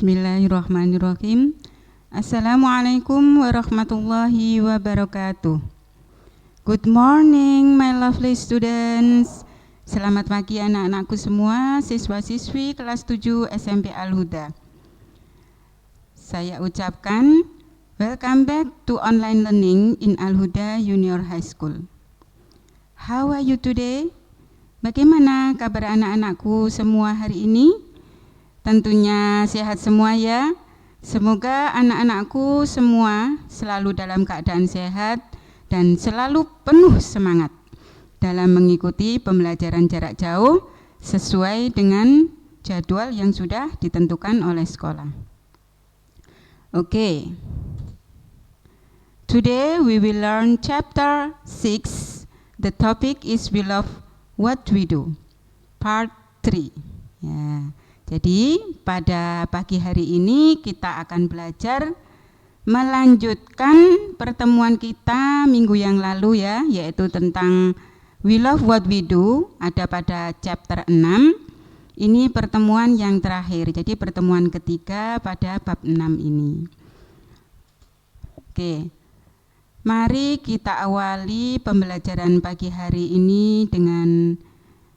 Bismillahirrahmanirrahim. Assalamualaikum warahmatullahi wabarakatuh. Good morning my lovely students. Selamat pagi anak-anakku semua, siswa-siswi kelas 7 SMP Al-Huda. Saya ucapkan welcome back to online learning in Al-Huda Junior High School. How are you today? Bagaimana kabar anak-anakku semua hari ini? Tentunya sehat semua ya. Semoga anak-anakku semua selalu dalam keadaan sehat dan selalu penuh semangat dalam mengikuti pembelajaran jarak jauh sesuai dengan jadwal yang sudah ditentukan oleh sekolah. Okay. Today we will learn chapter 6. The topic is we love what we do. Part 3. Ya. Jadi pada pagi hari ini kita akan belajar melanjutkan pertemuan kita minggu yang lalu ya, yaitu tentang we love what we do, ada pada chapter 6. Ini pertemuan yang terakhir, jadi pertemuan ketiga pada bab 6 ini. Oke, mari kita awali pembelajaran pagi hari ini dengan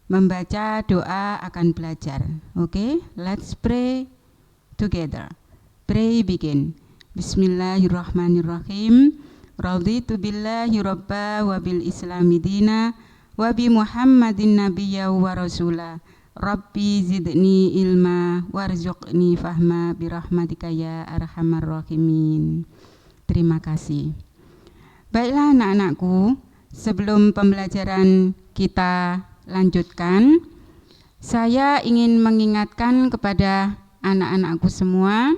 membaca doa akan belajar. Oke, let's pray together. Pray begin. Bismillahirrahmanirrahim. Raditu billahi rabba wa bil islami dina wa bi Muhammadin nabiyya wa rasula. Rabbi zidni ilma warzuqni fahma birahmatika ya arhamar rahimin. Terima kasih. Baiklah anak-anakku, sebelum pembelajaran kita lanjutkan, saya ingin mengingatkan kepada anak-anakku semua,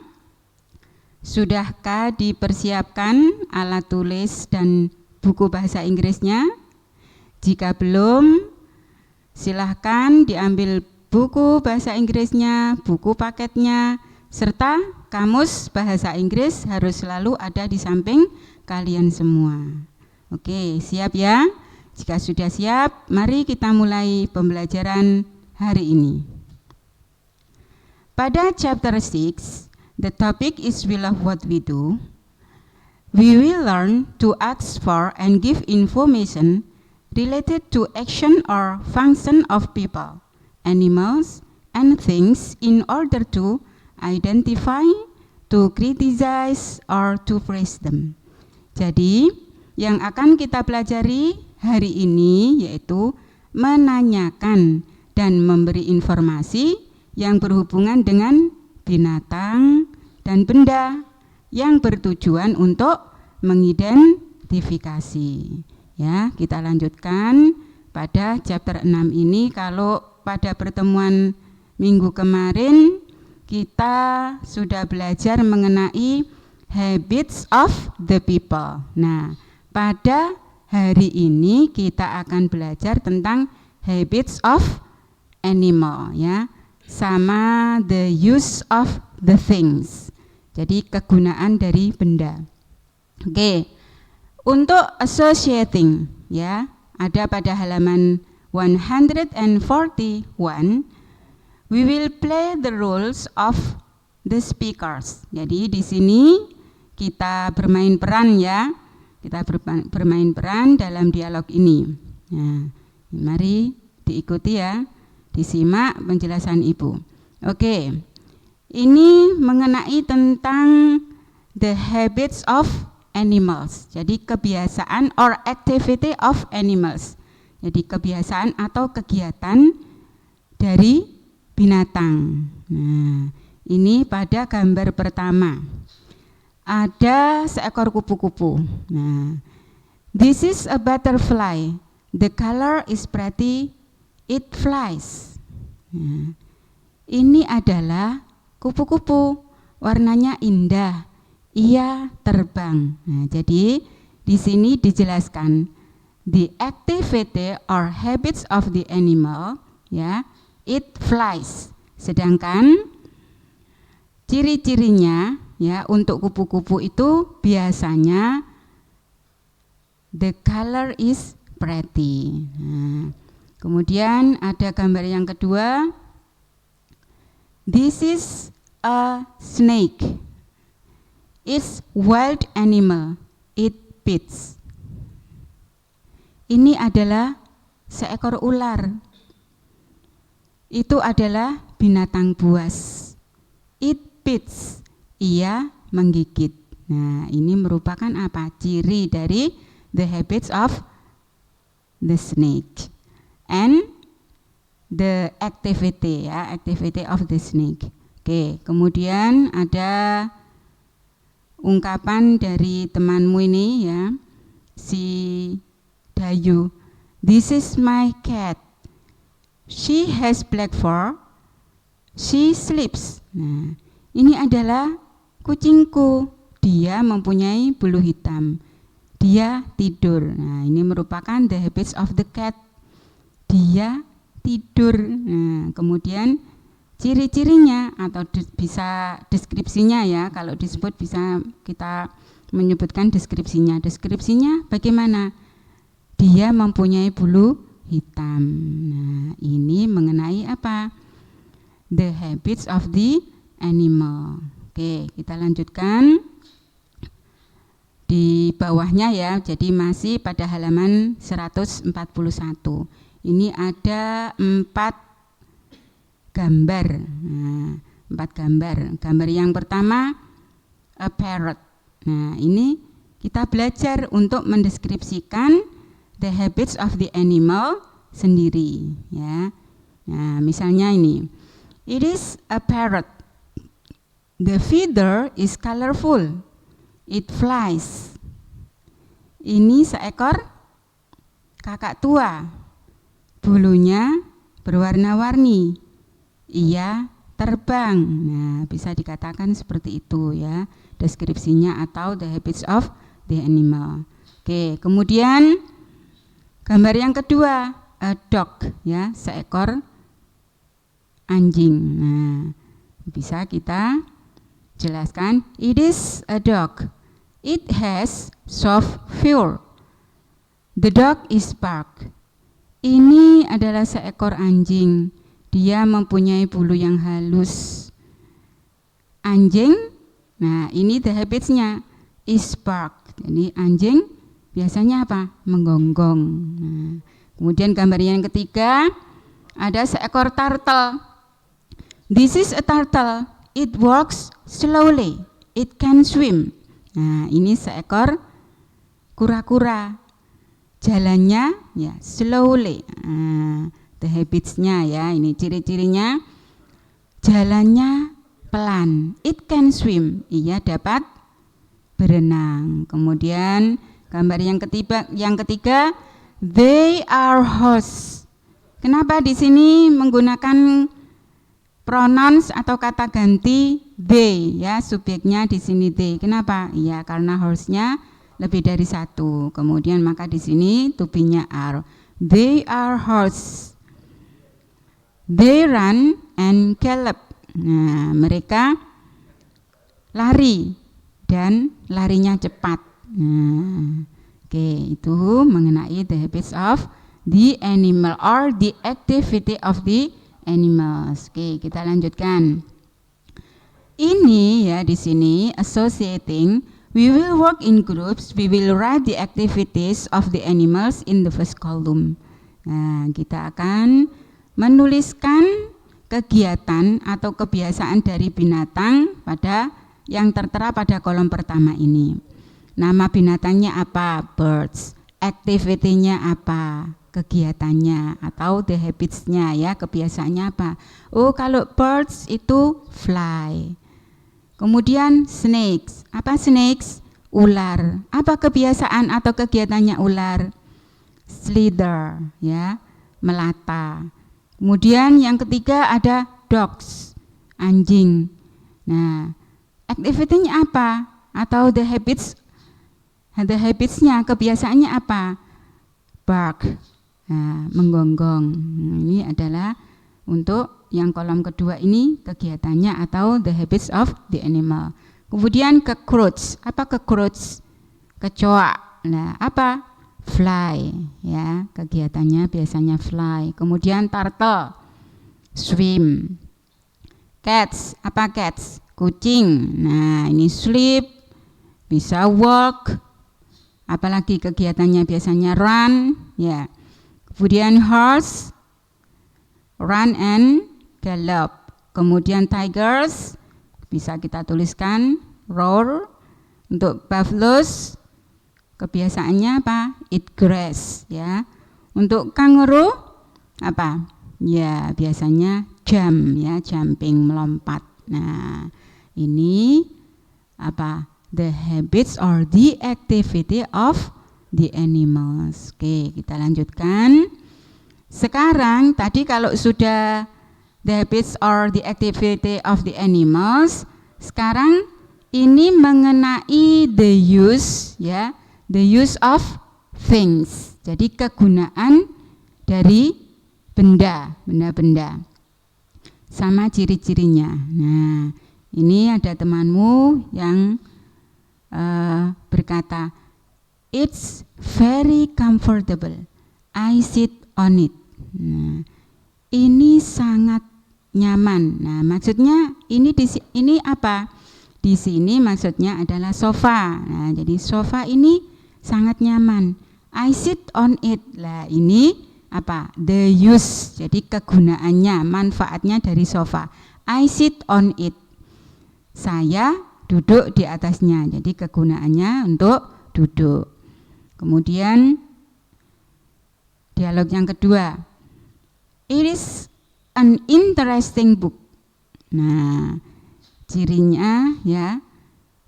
sudahkah dipersiapkan alat tulis dan buku bahasa Inggrisnya? Jika belum, silahkan diambil buku bahasa Inggrisnya, buku paketnya, serta kamus bahasa Inggris harus selalu ada di samping kalian semua. Oke, siap ya? Jika sudah siap, mari kita mulai pembelajaran hari ini. Pada chapter 6, the topic is we love what we do. We will learn to ask for and give information related to action or function of people, animals, and things in order to identify, to criticize, or to praise them. Jadi, yang akan kita pelajari hari ini yaitu menanyakan dan memberi informasi yang berhubungan dengan binatang dan benda yang bertujuan untuk mengidentifikasi. Ya, kita lanjutkan pada chapter 6 ini. Kalau pada pertemuan minggu kemarin kita sudah belajar mengenai habits of the people. Nah, pada hari ini kita akan belajar tentang habits of animal ya, sama the use of the things. Jadi kegunaan dari benda. Oke. Untuk associating ya, ada pada halaman 141. We will play the roles of the speakers. Jadi di sini kita bermain peran ya. Kita bermain peran dalam dialog ini. Nah, mari diikuti ya, disimak penjelasan Ibu. Oke, ini mengenai tentang the habits of animals. Jadi kebiasaan or activity of animals. Jadi kebiasaan atau kegiatan dari binatang. Nah, ini pada gambar pertama. Ada seekor kupu-kupu. Nah, this is a butterfly. The color is pretty. It flies. Nah, ini adalah kupu-kupu. Warnanya indah. Ia terbang. Nah, jadi di sini dijelaskan the activity or habits of the animal. Ya, it flies. Sedangkan ciri-cirinya ya, untuk kupu-kupu itu biasanya the color is pretty. Nah, kemudian ada gambar yang kedua. This is a snake. It's wild animal. It bites. Ini adalah seekor ular. Itu adalah binatang buas. It bites. Ia menggigit. Nah, ini merupakan apa? Ciri dari the habits of the snake and the activity, ya, activity of the snake. Oke, kemudian ada ungkapan dari temanmu ini, ya, si Dayu. This is my cat. She has black fur. She sleeps. Nah, ini adalah kucingku. Dia mempunyai bulu hitam. Dia tidur. Nah, ini merupakan the habits of the cat. Dia tidur. Nah, kemudian ciri-cirinya atau bisa deskripsinya, ya. Kalau disebut bisa kita menyebutkan deskripsinya. Deskripsinya bagaimana? Dia mempunyai bulu hitam. Nah, ini mengenai apa? The habits of the animal. Oke, kita lanjutkan di bawahnya, ya. Jadi masih pada halaman 141. Ini ada 4 gambar. Nah, 4 gambar. Gambar yang pertama a parrot. Nah, ini kita belajar untuk mendeskripsikan the habits of the animal sendiri, ya. Nah, misalnya ini. It is a parrot. The feather is colorful. It flies. Ini seekor kakak tua. Bulunya berwarna-warni. Ia terbang. Nah, bisa dikatakan seperti itu, ya, deskripsinya atau the habits of the animal. Oke, kemudian gambar yang kedua, a dog, ya, seekor anjing. Nah, bisa kita jelaskan. It is a dog. It has soft fur. The dog is bark. Ini adalah seekor anjing. Dia mempunyai bulu yang halus. Anjing, nah ini the habits-nya is bark. Jadi anjing biasanya apa? Menggonggong. Nah, kemudian gambar yang ketiga ada seekor turtle. This is a turtle. It walks slowly. It can swim. Nah, ini seekor kura-kura. Jalannya, ya, slowly. Nah, the habits-nya, ya, ini ciri-cirinya. Jalannya pelan. It can swim. Ia dapat berenang. Kemudian gambar yang ketiga, they are horse. Kenapa di sini menggunakan pronouns atau kata ganti they, ya, subjeknya di sini they. Kenapa? Ya, karena horse-nya lebih dari satu. Kemudian maka di sini to be-nya are. They are horse. They run and gallop. Nah, mereka lari dan larinya cepat. Nah, oke, itu mengenai the habits of the animal or the activity of the animals. Oke, kita lanjutkan. Ini, ya, di sini associating, we will work in groups, we will write the activities of the animals in the first column. Nah, kita akan menuliskan kegiatan atau kebiasaan dari binatang pada yang tertera pada kolom pertama ini. Nama binatangnya apa? Birds. Activity-nya apa? Kegiatannya atau the habits-nya, ya, kebiasaannya apa? Oh, kalau birds itu fly. Kemudian snakes. Apa snakes? Ular. Apa kebiasaan atau kegiatannya ular? Slither, ya, melata. Kemudian yang ketiga ada dogs, anjing. Nah, activity-nya apa? Atau the habits-nya, kebiasaannya apa? Bark. Nah, menggonggong. Nah, ini adalah untuk yang kolom kedua ini kegiatannya atau the habits of the animal. Kemudian cockroach. Apa cockroach? Kecoa. Nah, apa? Fly, ya, kegiatannya biasanya fly. Kemudian turtle, swim. Cats, apa cats? Kucing. Nah, ini sleep, bisa walk. Apalagi kegiatannya biasanya run, ya. Kemudian horse, run and gallop. Kemudian tigers, bisa kita tuliskan roar. Untuk buffaloes, kebiasaannya apa? Eat grass, ya. Untuk kangaroo apa? Ya, biasanya jump, ya, jumping, melompat. Nah, ini apa? The habits or the activity of the animals. Oke, kita lanjutkan. Sekarang tadi kalau sudah the habits or the activity of the animals, sekarang ini mengenai the use, ya, the use of things. Jadi kegunaan dari benda-benda sama ciri-cirinya. Nah, ini ada temanmu yang berkata, it's very comfortable. I sit on it. Nah, ini sangat nyaman. Nah, maksudnya ini apa? Di sini maksudnya adalah sofa. Nah, jadi sofa ini sangat nyaman. I sit on it. Lah, ini apa? The use. Jadi kegunaannya, manfaatnya dari sofa. I sit on it. Saya duduk di atasnya. Jadi kegunaannya untuk duduk. Kemudian dialog yang kedua. It is an interesting book. Nah, cirinya, ya,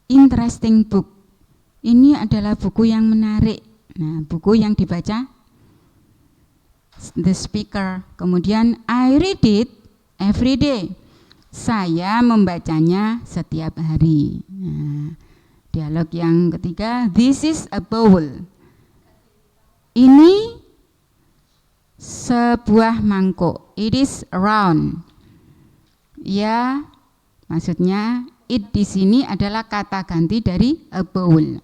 interesting book. Ini adalah buku yang menarik. Nah, buku yang dibaca the speaker. Kemudian I read it every day. Saya membacanya setiap hari. Nah, dialog yang ketiga, this is a bowl. Ini sebuah mangkuk. It is round. Ya, maksudnya it di sini adalah kata ganti dari a bowl.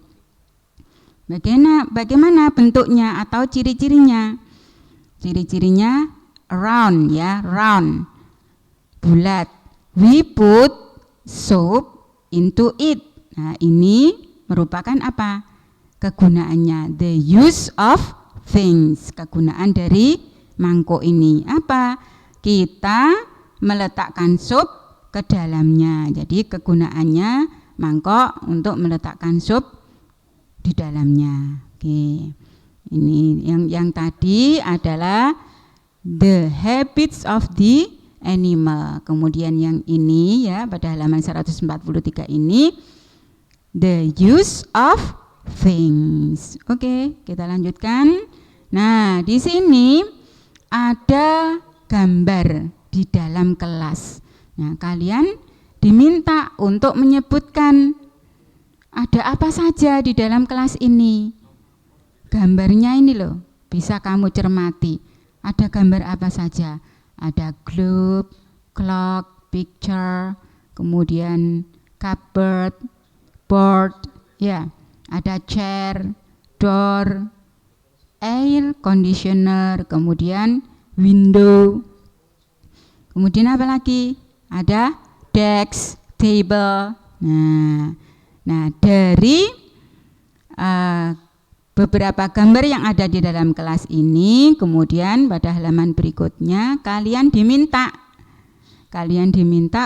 Bagaimana bentuknya atau ciri-cirinya? Ciri-cirinya round, ya, round, bulat. We put soap into it. Nah, ini merupakan apa? Kegunaannya, the use of things. Kegunaan dari mangkuk ini apa? Kita meletakkan sup ke dalamnya. Jadi kegunaannya mangkok untuk meletakkan sup di dalamnya. Oke. Ini yang tadi adalah the habits of the animal. Kemudian yang ini, ya, pada halaman 143 ini the use of things. Oke, kita lanjutkan. Nah, di sini ada gambar di dalam kelas. Nah, kalian diminta untuk menyebutkan ada apa saja di dalam kelas ini. Gambarnya ini loh, bisa kamu cermati. Ada gambar apa saja? Ada globe, clock, picture, kemudian cupboard, board, ya. Ada chair, door, air conditioner, kemudian window. Kemudian apa lagi? Ada desk, table. Nah, dari beberapa gambar yang ada di dalam kelas ini, kemudian pada halaman berikutnya kalian diminta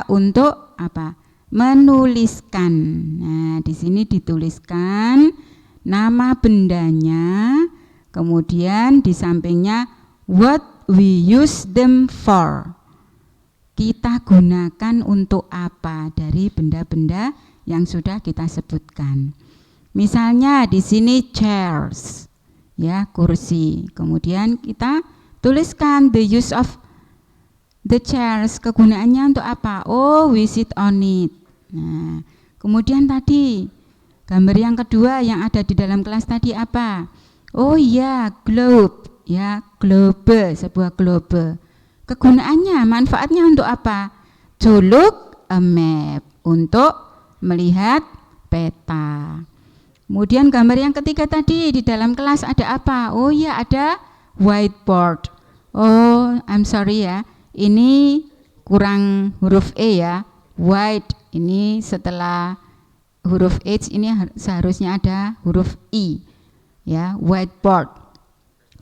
untuk apa? Menuliskan. Nah, di sini dituliskan nama bendanya, kemudian di sampingnya what we use them for. Kita gunakan untuk apa dari benda-benda yang sudah kita sebutkan. Misalnya di sini chairs, ya, kursi. Kemudian kita tuliskan the use of the chairs, kegunaannya untuk apa? Oh, we sit on it. Nah, kemudian tadi gambar yang kedua yang ada di dalam kelas tadi apa? Oh iya, globe, ya, globe, sebuah globe. Kegunaannya, manfaatnya untuk apa? To look a map, untuk melihat peta. Kemudian gambar yang ketiga tadi di dalam kelas ada apa? Oh iya, ada whiteboard. Oh, I'm sorry ya, ini kurang huruf E ya. White ini setelah huruf H ini seharusnya ada huruf I ya, whiteboard.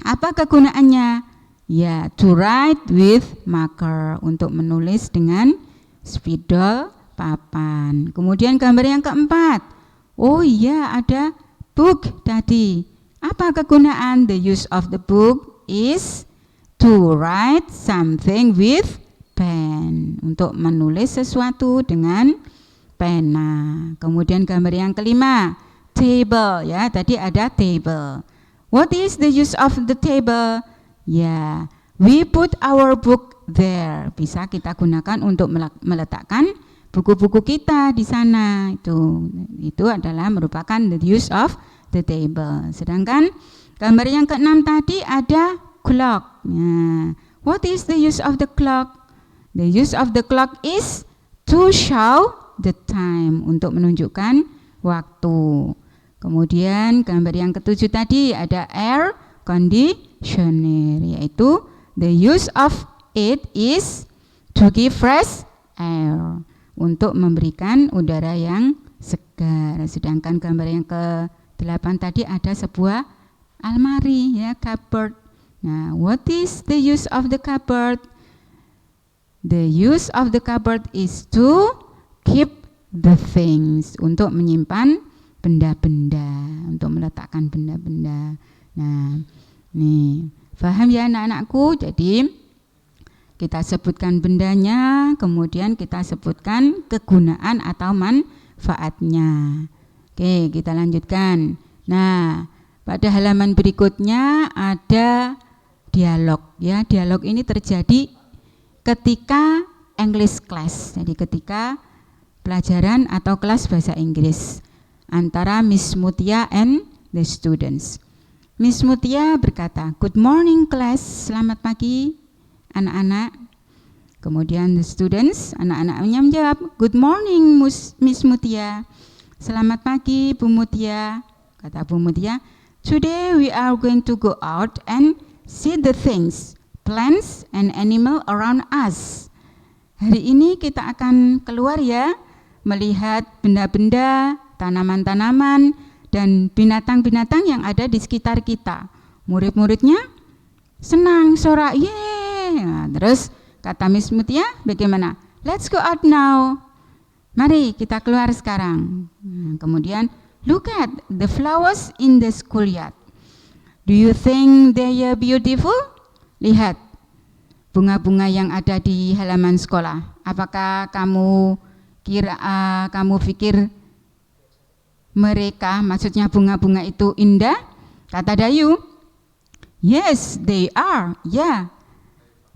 Apa kegunaannya? Ya, to write with marker, untuk menulis dengan spidol papan. Kemudian gambar yang keempat. Oh iya, ada book tadi. Apa kegunaan? The use of the book is to write something with pen, untuk menulis sesuatu dengan pena. Kemudian gambar yang kelima, table ya, tadi ada table. What is the use of the table? Ya, we put our book there. Bisa kita gunakan untuk meletakkan buku-buku kita di sana. Itu adalah merupakan the use of the table. Sedangkan gambar yang keenam tadi ada clock. Nah, what is the use of the clock? The use of the clock is to show the time, untuk menunjukkan waktu. Kemudian gambar yang ketujuh tadi ada air conditioner, yaitu the use of it is to give fresh air, untuk memberikan udara yang segar. Sedangkan gambar yang ke-8 tadi ada sebuah almari ya, cupboard. Nah, what is the use of the cupboard? The use of the cupboard is to keep the things, untuk menyimpan benda-benda, untuk meletakkan benda-benda. Nah, nih, paham ya anak-anakku? Jadi kita sebutkan bendanya, kemudian kita sebutkan kegunaan atau manfaatnya. Oke, kita lanjutkan. Nah, pada halaman berikutnya ada dialog ya. Dialog ini terjadi ketika English class, jadi ketika pelajaran atau kelas bahasa Inggris antara Miss Mutia and the students. Miss Mutia berkata, "Good morning class," selamat pagi anak-anak. Kemudian the students, anak-anaknya menjawab, "Good morning Miss Mutia." Selamat pagi Bu Mutia. Kata Bu Mutia, "Today we are going to go out and see the things, plants and animal around us." Hari ini kita akan keluar ya, melihat benda-benda, tanaman-tanaman, dan binatang-binatang yang ada di sekitar kita. Murid-muridnya senang, sorak, yeay. Nah, terus kata Miss Mutia, bagaimana? Let's go out now. Mari kita keluar sekarang. Nah, kemudian, look at the flowers in the schoolyard. Do you think they are beautiful? Lihat bunga-bunga yang ada di halaman sekolah. Apakah kamu pikir mereka, maksudnya bunga-bunga itu indah? Kata Dayu, yes, they are. Ya,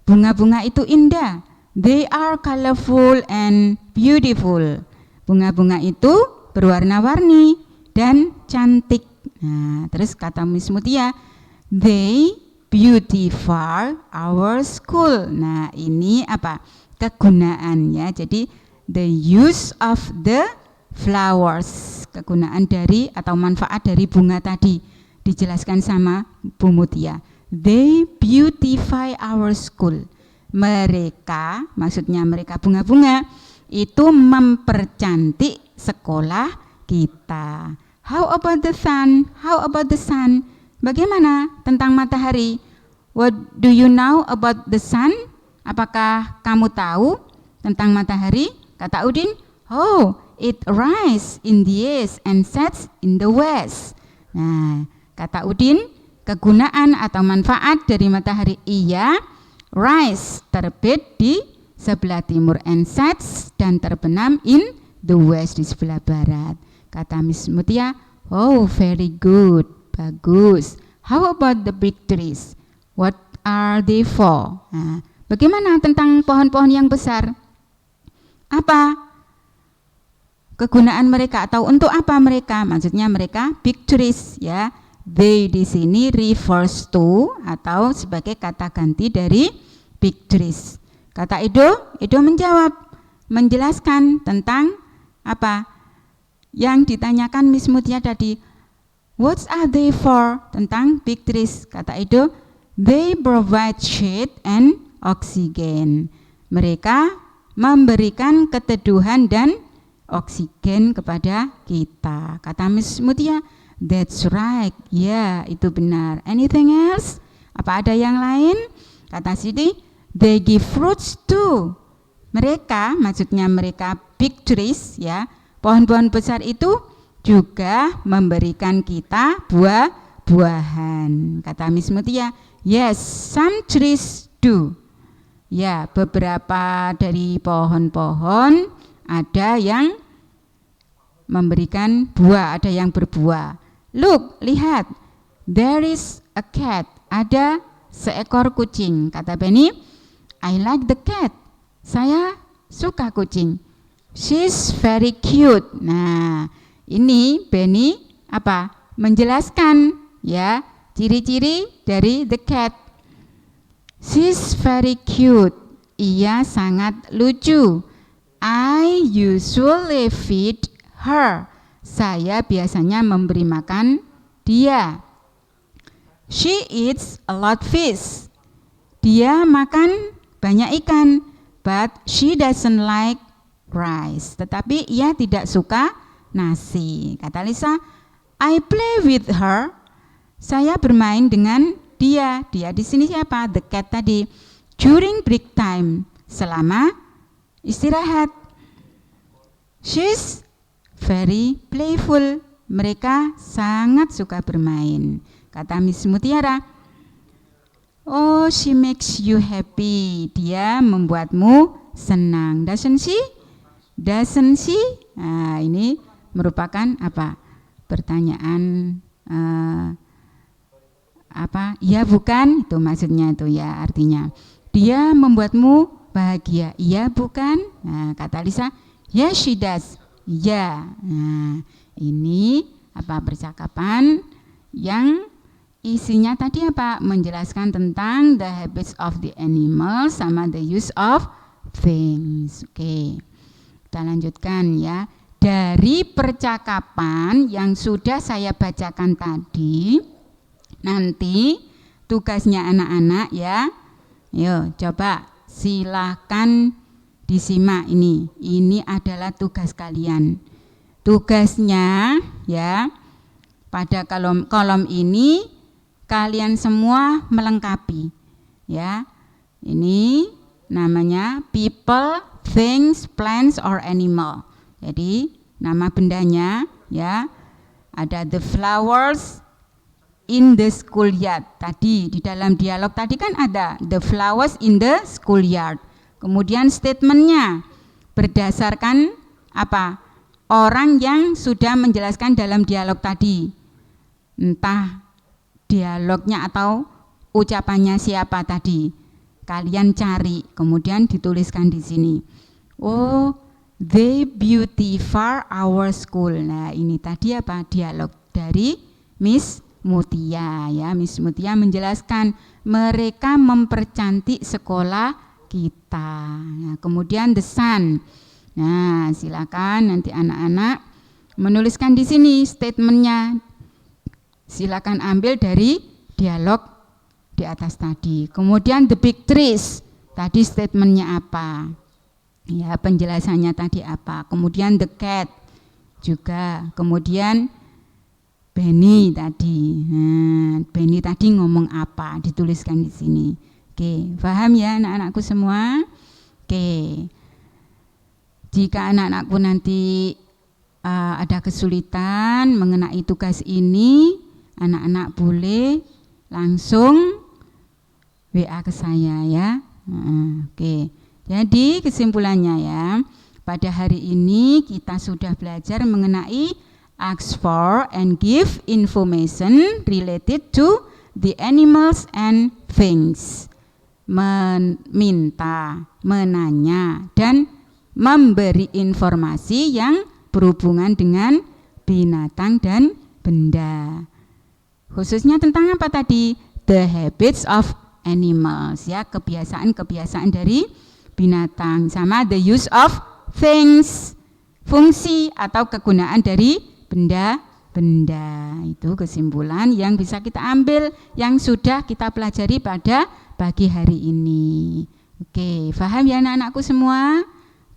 bunga-bunga itu indah. They are colorful and beautiful. Bunga-bunga itu berwarna-warni dan cantik. Nah, terus kata Miss Mutia, they beautify our school. Nah, ini apa? Kegunaan ya. Jadi the use of the flowers, kegunaan dari atau manfaat dari bunga tadi dijelaskan sama Bu Mutia. They beautify our school. Mereka, maksudnya mereka bunga-bunga, itu mempercantik sekolah kita. How about the sun? How about the sun? Bagaimana tentang matahari? What do you know about the sun? Apakah kamu tahu tentang matahari? Kata Udin, oh, it rises in the east and sets in the west. Nah, kata Udin, kegunaan atau manfaat dari matahari, iya, rise, terbit di sebelah timur, and sets, dan terbenam in the west, di sebelah barat. Kata Miss Mutia, oh, very good, bagus. How about the big trees? What are they for? Nah, bagaimana tentang pohon-pohon yang besar? Apa kegunaan mereka atau untuk apa mereka? Maksudnya mereka big trees ya. They di sini refers to atau sebagai kata ganti dari big trees. Kata Edo menjawab, menjelaskan tentang apa yang ditanyakan Miss Mutia tadi. What are they for? Tentang big trees. Kata Edo, they provide shade and oxygen. Mereka memberikan keteduhan dan oksigen kepada kita. Kata Miss Mutia, that's right. Ya, itu benar. Anything else? Apa ada yang lain? Kata Siti, they give fruits too. Mereka, maksudnya mereka big trees ya, pohon-pohon besar itu juga memberikan kita buah-buahan. Kata Miss Mutia, yes, some trees do. Ya, beberapa dari pohon-pohon ada yang memberikan buah, ada yang berbuah. Look, lihat, there is a cat. Ada seekor kucing. Kata Benny, I like the cat. Saya suka kucing. She's very cute. Nah, ini Benny apa? Menjelaskan ya ciri-ciri dari the cat. She's very cute. Ia sangat lucu. I usually feed her. Saya biasanya memberi makan dia. She eats a lot fish. Dia makan banyak ikan, but she doesn't like rice. Tetapi ia tidak suka nasi. Kata Lisa, I play with her. Saya bermain dengan dia. Dia di sini siapa? The cat tadi. During break time, selama istirahat. She's very playful. Mereka sangat suka bermain. Kata Miss Mutiara, oh, she makes you happy. Dia membuatmu senang. Doesn't she? Doesn't she? Nah, ini merupakan apa? Pertanyaan apa? Ya bukan? Itu maksudnya itu ya artinya. Dia membuatmu bahagia. Iya bukan? Nah, kata Lisa, yes she does. Ya. Nah, ini apa percakapan yang isinya tadi apa? Menjelaskan tentang the habits of the animal sama the use of things. Oke. Kita lanjutkan ya. Dari percakapan yang sudah saya bacakan tadi, nanti tugasnya anak-anak ya. Yuk, coba silakan disimak ini. Ini adalah tugas kalian. Tugasnya ya, pada kolom ini kalian semua melengkapi ya. Ini namanya people, things, plants or animal. Jadi nama bendanya ya, ada the flowers in the schoolyard. Tadi di dalam dialog tadi kan ada the flowers in the schoolyard. Kemudian statementnya berdasarkan apa? Orang yang sudah menjelaskan dalam dialog tadi. Entah dialognya atau ucapannya siapa tadi. Kalian cari, kemudian dituliskan di sini. Oh, they beautify our school. Nah, ini tadi apa? Dialog dari Miss Mutia ya. Miss Mutia menjelaskan mereka mempercantik sekolah kita. Nah, kemudian the sun. Nah, silakan nanti anak-anak menuliskan di sini statementnya. Silakan ambil dari dialog di atas tadi. Kemudian the big trees. Tadi statementnya apa? Ya, penjelasannya tadi apa? Kemudian the cat juga. Kemudian Benny tadi. Nah, Benny tadi ngomong apa? Dituliskan di sini. Oke, paham ya anak-anakku semua? Oke. Jika anak-anakku nanti ada kesulitan mengenai tugas ini, anak-anak boleh langsung WA ke saya ya. Oke. Jadi kesimpulannya ya, pada hari ini kita sudah belajar mengenai ask for and give information related to the animals and things. Meminta, menanya, dan memberi informasi yang berhubungan dengan binatang dan benda. Khususnya tentang apa tadi? The habits of animals ya, kebiasaan-kebiasaan dari binatang, sama the use of things, fungsi atau kegunaan dari benda-benda. Itu kesimpulan yang bisa kita ambil yang sudah kita pelajari pada pagi hari ini. Oke, paham ya anak-anakku semua?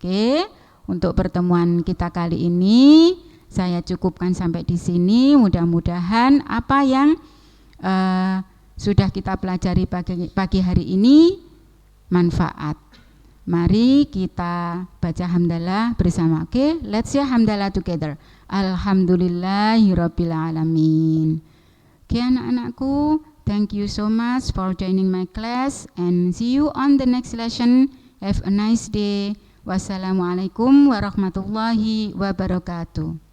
Oke, untuk pertemuan kita kali ini saya cukupkan sampai di sini. Mudah-mudahan apa yang sudah kita pelajari pagi hari ini manfaat. Mari kita baca hamdalah bersama. Oke, let's say hamdalah together. Alhamdulillahirabbil alamin. Oke anak-anakku, thank you so much for joining my class and see you on the next lesson. Have a nice day. Wassalamualaikum warahmatullahi wabarakatuh.